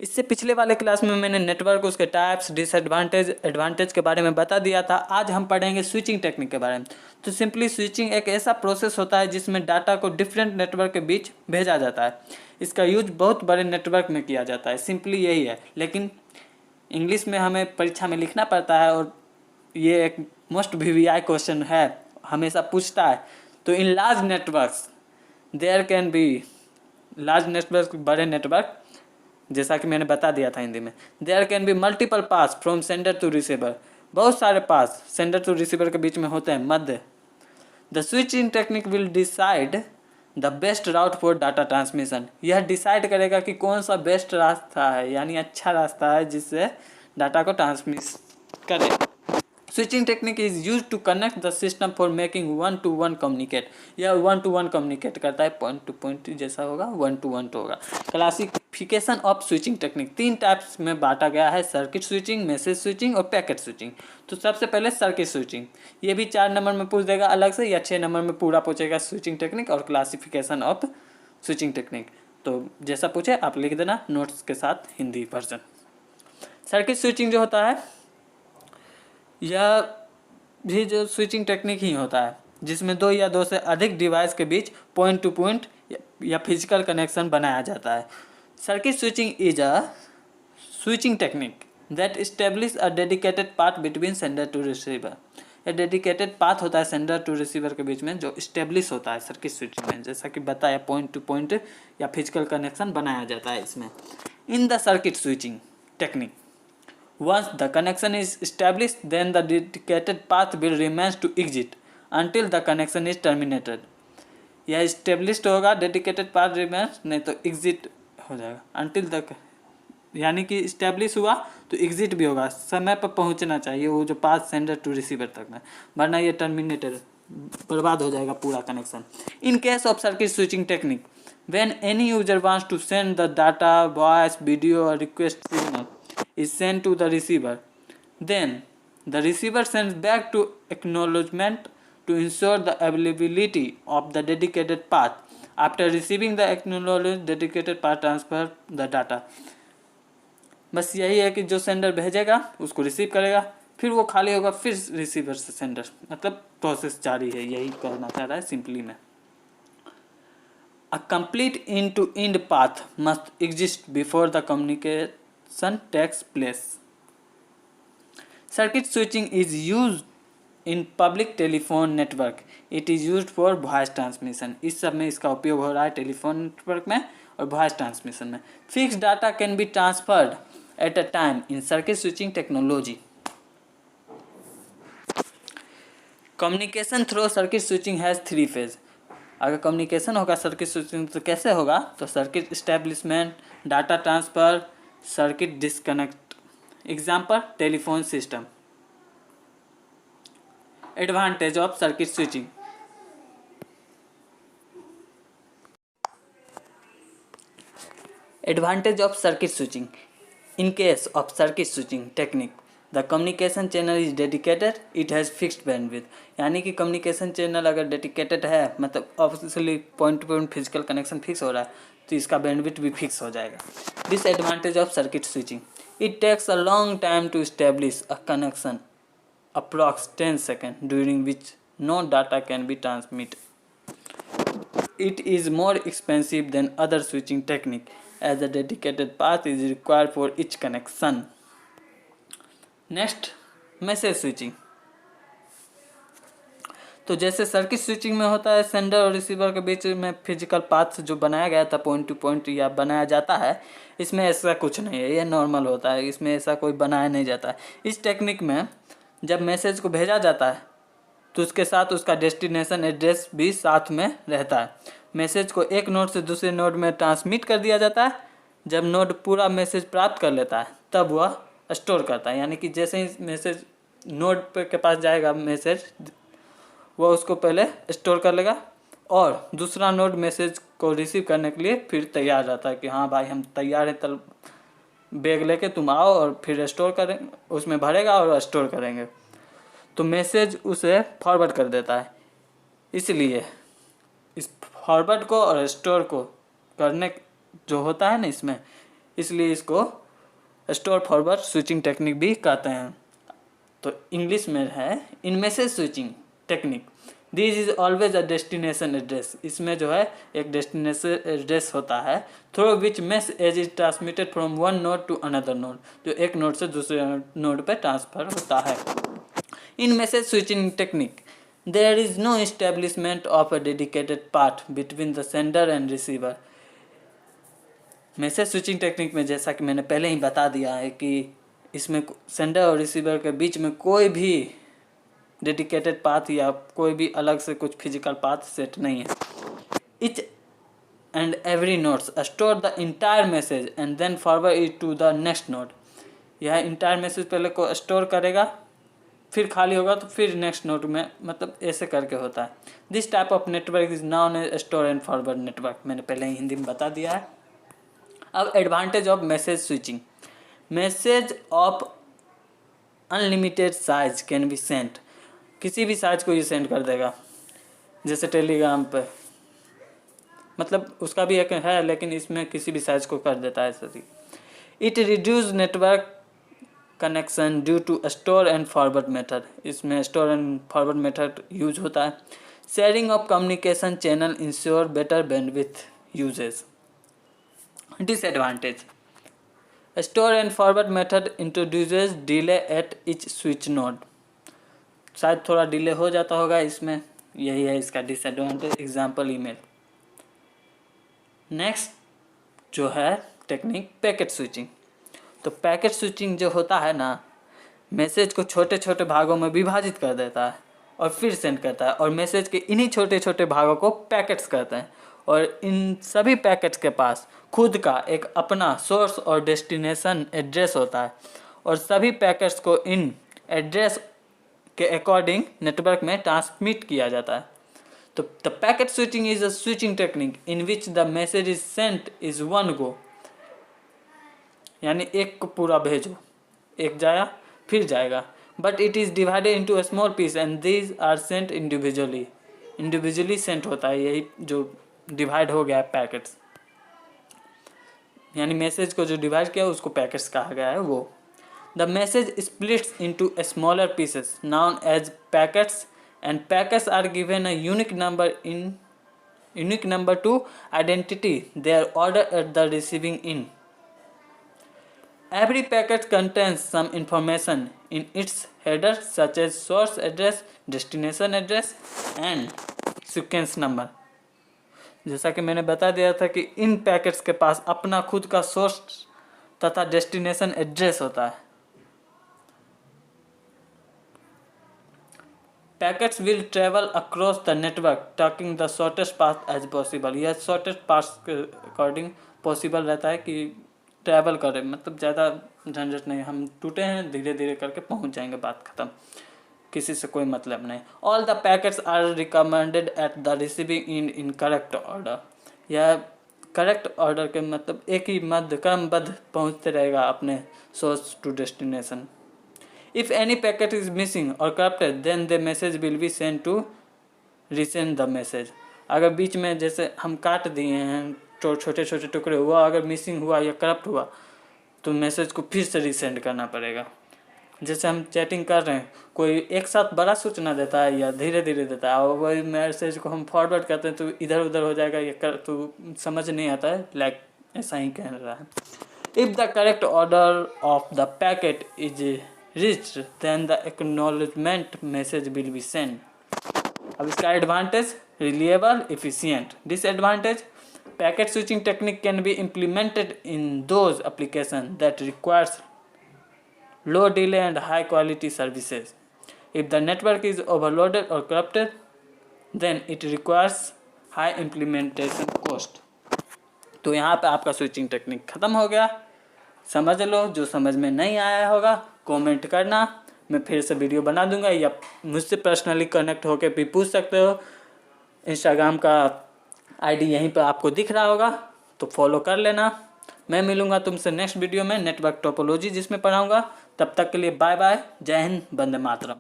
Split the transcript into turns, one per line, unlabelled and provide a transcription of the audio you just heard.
इससे पिछले वाले क्लास में मैंने नेटवर्क, उसके टाइप्स, डिसएडवांटेज, एडवांटेज के बारे में बता दिया था। आज हम पढ़ेंगे स्विचिंग टेक्निक के बारे में। तो सिंपली स्विचिंग एक ऐसा प्रोसेस होता है जिसमें डाटा को डिफरेंट नेटवर्क के बीच भेजा जाता है। इसका यूज बहुत बड़े नेटवर्क में किया जाता है, सिंपली यही है। लेकिन इंग्लिश में हमें परीक्षा में लिखना पड़ता है और ये एक मोस्ट वीवीआई क्वेश्चन है, हमेशा पूछता है। तो in large networks there can be, large network बड़े नेटवर्क, जैसा कि मैंने बता दिया था हिंदी में, there can be multiple paths from sender to receiver. बहुत सारे पास सेंडर टू रिसीवर के बीच में होते हैं, मध्य। The switching technique will decide the best route for data transmission. यह डिसाइड करेगा कि कौन सा बेस्ट रास्ता है, यानी अच्छा रास्ता है जिससे डाटा को ट्रांसमिट करे। Switching technique is use to connect the system for making 1-to-1 communicate. यह 1-to-1 कम्युनिकेट करता है, पॉइंट टू पॉइंट जैसा होगा, 1-to-1 होगा। Classification of switching technique 3 types में बांटा गया है: सर्किट स्विचिंग, मैसेज स्विचिंग और पैकेट स्विचिंग। तो सबसे पहले सर्किट स्विचिंग, ये भी 4 नंबर में पूछ देगा अलग से, या 6 नंबर में पूरा पूछेगा स्विचिंग टेक्निक और क्लासिफिकेशन ऑफ स्विचिंग टेक्निक। तो जैसा पूछे आप लिख देना नोट्स के साथ हिंदी वर्जन। सर्किट स्विचिंग जो होता है, यह भी जो स्विचिंग टेक्निक ही होता है जिसमें 2 या 2 से अधिक डिवाइस के बीच पॉइंट टू पॉइंट या फिजिकल कनेक्शन बनाया जाता है। Circuit switching is a switching technique that establish a dedicated path between sender to receiver. यह डेडिकेटेड पाथ होता है सेंडर टू रिसीवर के बीच में, जो इस्टेब्लिश होता है सर्किट स्विचिंग में, जैसा कि बताया पॉइंट टू पॉइंट या फिजिकल कनेक्शन बनाया जाता है इसमें। In the circuit switching technique, once the connection is established, then the dedicated path will remain to exit until the connection is terminated. यह established होगा, dedicated path remains, नहीं तो exit हो जाएगा। until तक यानी कि establish हुआ तो exit भी होगा, समय पर पहुंचना चाहिए वो जो path sender to receiver तक में, वरना ये terminated, बर्बाद हो जाएगा पूरा connection. In case of circuit switching technique, when any user wants to send the data, voice, video or request signal is sent to the receiver, then the receiver sends back to acknowledgement to ensure the availability of the dedicated path. After receiving the acknowledged dedicated path, transfer the data. बस यही है कि जो sender भेजेगा उसको receive करेगा, फिर वो खाली होगा, फिर रिसीवर से सेंडर, मतलब प्रोसेस जारी है, यही कहना चाह रहा है सिंपली में। A complete end-to-end path must exist before the communication takes place. Circuit switching is used in public telephone network. It is used for voice transmission. इस सब में इसका उपयोग हो रहा है टेलीफोन नेटवर्क में और voice transmission में। Fixed data can be transferred at a time in circuit switching technology. Communication through circuit switching has 3 phases. अगर कम्युनिकेशन होगा सर्किट स्विचिंग तो कैसे होगा? तो circuit establishment, data transfer, circuit disconnect. Example telephone system. Advantage of circuit switching, advantage of circuit switching. In case of circuit switching technique, the communication channel is dedicated, it has fixed bandwidth. यानी कि communication channel अगर dedicated है, मतलब obviously point to point physical connection fix हो रहा है, तो इसका बैंडविड्थ भी फिक्स हो जाएगा। Disadvantage of circuit switching, it takes a long time to establish a connection, approx 10 seconds, during which no data can be transmitted. It is more expensive than other switching technique, as a dedicated path is required for each connection. Next message switching. तो जैसे circuit switching में होता है sender और receiver के बीच में physical path जो बनाया गया था पॉइंट टू पॉइंट या बनाया जाता है, इसमें ऐसा कुछ नहीं है, ये नॉर्मल होता है, इसमें ऐसा कोई बनाया नहीं जाता है। इस टेक्निक में जब मैसेज को भेजा जाता है तो उसके साथ उसका डेस्टिनेशन एड्रेस भी साथ में रहता है। मैसेज को एक नोड से दूसरे नोड में ट्रांसमिट कर दिया जाता है। जब नोड पूरा मैसेज प्राप्त कर लेता है तब वह स्टोर करता है, यानी कि जैसे ही मैसेज नोड पे के पास जाएगा मैसेज, वह उसको पहले स्टोर कर लेगा और दूसरा नोड मैसेज को रिसीव करने के लिए फिर तैयार रहता है कि हाँ भाई हम तैयार हैं, तब बैग लेके तुम आओ, और फिर स्टोर करें, उसमें भरेगा और स्टोर करेंगे। तो मैसेज उसे फॉरवर्ड कर देता है। इसलिए इस फॉरवर्ड को और स्टोर को करने जो होता है ना, इसमें इसलिए इसको स्टोर फॉरवर्ड स्विचिंग टेक्निक भी कहते हैं। तो इंग्लिश में है in message switching technique this is always a destination address. इसमें जो है एक डेस्टिनेशन एड्रेस होता है through which message is transmitted from one node to another node, जो एक नोड से दूसरे नोड पे ट्रांसफर होता है। In message switching technique there is no establishment of a dedicated path between the sender and receiver. Message switching technique में जैसा कि मैंने पहले ही बता दिया है कि इसमें सेंडर और रिसीवर के बीच में कोई भी डेडिकेटेड पाथ या कोई भी अलग से कुछ फिजिकल पाथ सेट नहीं है। Each and every nodes store the entire message and then forward it to the next node. यह इंटायर मैसेज पहले को स्टोर करेगा, फिर खाली होगा तो फिर नेक्स्ट नोड में, मतलब ऐसे करके होता है। This type of network is known as store and forward network. मैंने पहले ही हिंदी में बता दिया है। अब advantage of message switching. Message of unlimited size can be sent. किसी भी साइज को ये सेंड कर देगा, जैसे टेलीग्राम पे, मतलब उसका भी एक है लेकिन इसमें किसी भी साइज को कर देता है सही। It reduce network connection due to store and forward method. इसमें store and forward method use होता है। Sharing of communication channel ensure better bandwidth usage. Disadvantage store and forward method introduces delay at each switch node. शायद थोड़ा delay हो जाता होगा इसमें, यही है इसका डिसएडवांटेज। Example email. नेक्स्ट जो है टेक्निक पैकेट स्विचिंग। तो पैकेट स्विचिंग जो होता है ना, मैसेज को छोटे छोटे भागों में विभाजित कर देता है और फिर सेंड करता है, और मैसेज के इन्हीं छोटे छोटे भागों को पैकेट्स कहते हैं। और इन सभी पैकेट्स के पास खुद का एक अपना सोर्स और डेस्टिनेशन एड्रेस होता है, और सभी पैकेट्स को इन एड्रेस के अकॉर्डिंग नेटवर्क में ट्रांसमिट किया जाता है। तो the packet switching is a switching technique in which the message is sent is one go, यानी एक को पूरा भेजो, एक जाया फिर जाएगा, but it is divided into a small piece and these are sent individually sent होता है। यही जो डिवाइड हो गया है पैकेट्स, यानी मैसेज को जो डिवाइड किया उसको पैकेट्स कहा गया है वो। The message splits into smaller pieces known as packets, and packets are given a unique number to identity their order at the receiving end. Every packet contains some information in its header such as source address, destination address and sequence number. जैसा कि मैंने बता दिया था कि इन packets के पास अपना खुद का सोर्स तथा डेस्टिनेशन एड्रेस होता है। Packets will travel across the network taking the shortest path as possible. यह शॉर्टेस्ट पाथ के अकॉर्डिंग पॉसिबल रहता है कि ट्रैवल करें, मतलब ज़्यादा झंझट नहीं, हम टूटे हैं धीरे धीरे करके पहुंच जाएंगे, बात ख़त्म, किसी से कोई मतलब नहीं। All the packets are recommended at the receiving in correct order. यह करेक्ट ऑर्डर के मतलब एक ही मध्य क्रमबद्ध पहुँचते रहेगा अपने source to destination. If any packet is missing or corrupted, then the message will be sent to resend the message. अगर बीच में जैसे हम काट दिए हैं, छोटे छोटे टुकड़े हुआ, अगर मिसिंग हुआ या करप्ट हुआ तो मैसेज को फिर से रिसेंड करना पड़ेगा। जैसे हम चैटिंग कर रहे हैं, कोई एक साथ बड़ा सूचना देता है या धीरे धीरे देता है, और वही मैसेज को हम फॉरवर्ड करते हैं तो इधर उधर हो जाएगा, या तो समझ नहीं आता है, लाइक ऐसा ही कह रहा है। If the correct order of the packet is reached, then the acknowledgement message will be sent. अब इसका advantage reliable, efficient. Disadvantage packet switching technique can be implemented in those applications that requires low delay and high quality services. If the network is overloaded or corrupted, then it requires high implementation cost. तो यहाँ पे आपका switching technique ख़त्म हो गया। समझ लो, जो समझ में नहीं आया होगा कमेंट करना, मैं फिर से वीडियो बना दूंगा, या मुझसे पर्सनली कनेक्ट होकर भी पूछ सकते हो। इंस्टाग्राम का आईडी यहीं पर आपको दिख रहा होगा, तो फॉलो कर लेना। मैं मिलूंगा तुमसे नेक्स्ट वीडियो में नेटवर्क टोपोलॉजी जिसमें पढ़ाऊंगा। तब तक के लिए बाय बाय, जय हिंद, वंदे मातरम।